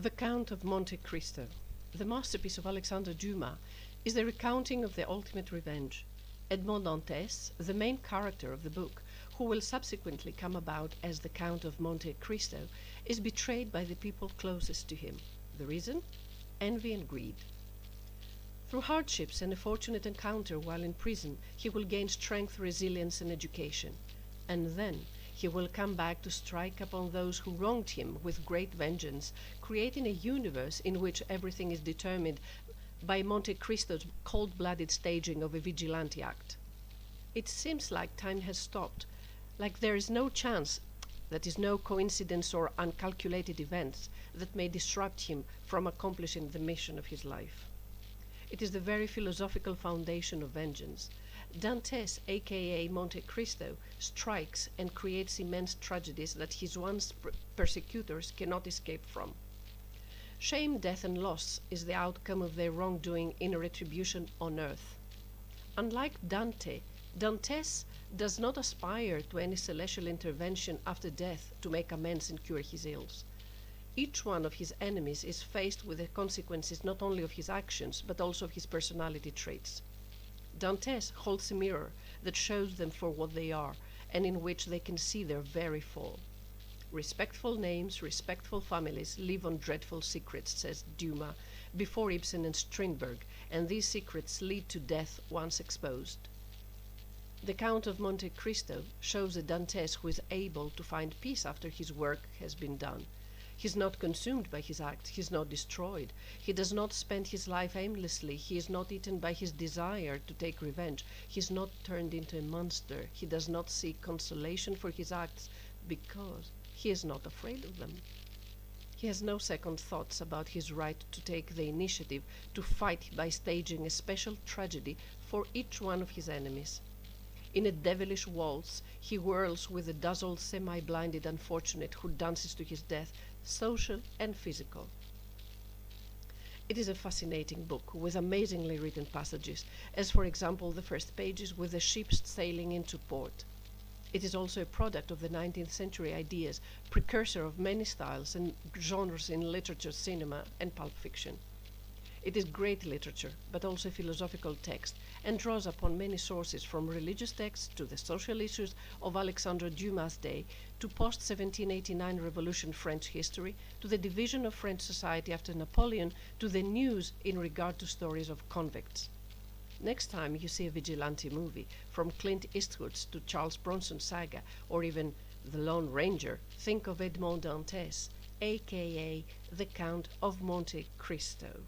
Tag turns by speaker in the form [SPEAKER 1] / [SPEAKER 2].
[SPEAKER 1] The Count of Monte Cristo, the masterpiece of Alexandre Dumas, is the recounting of the ultimate revenge. Edmond Dantès, the main character of the book, who will subsequently come about as the Count of Monte Cristo, is betrayed by the people closest to him. The reason? Envy and greed. Through hardships and a fortunate encounter while in prison, he will gain strength, resilience, and education. And then he will come back to strike upon those who wronged him with great vengeance, creating a universe in which everything is determined by Monte Cristo's cold-blooded staging of a vigilante act. It seems like time has stopped, like there is no chance, that is, no coincidence or uncalculated events that may disrupt him from accomplishing the mission of his life. It is the very philosophical foundation of vengeance. Dantès, aka Monte Cristo, strikes and creates immense tragedies that his once persecutors cannot escape from. Shame, death, and loss is the outcome of their wrongdoing in a retribution on earth. Unlike Dante, Dantès does not aspire to any celestial intervention after death to make amends and cure his ills. Each one of his enemies is faced with the consequences not only of his actions, but also of his personality traits. Dantès holds a mirror that shows them for what they are, and in which they can see their very fall. Respectful names, respectful families live on dreadful secrets, says Dumas, before Ibsen and Strindberg, and these secrets lead to death once exposed. The Count of Monte Cristo shows a Dantès who is able to find peace after his work has been done. He is not consumed by his act, he is not destroyed, he does not spend his life aimlessly, he is not eaten by his desire to take revenge, he is not turned into a monster, he does not seek consolation for his acts because he is not afraid of them. He has no second thoughts about his right to take the initiative to fight by staging a special tragedy for each one of his enemies. In a devilish waltz, he whirls with the dazzled, semi-blinded unfortunate who dances to his death, social and physical. It is a fascinating book with amazingly written passages, as for example the first pages with the ships sailing into port. It is also a product of the 19th century ideas, precursor of many styles and genres in literature, cinema, and pulp fiction. It is great literature, but also a philosophical text, and draws upon many sources from religious texts to the social issues of Alexandre Dumas' day, to post-1789 Revolution French history, to the division of French society after Napoleon, to the news in regard to stories of convicts. Next time you see a vigilante movie, from Clint Eastwood's to Charles Bronson's saga, or even The Lone Ranger, think of Edmond Dantès, aka the Count of Monte Cristo.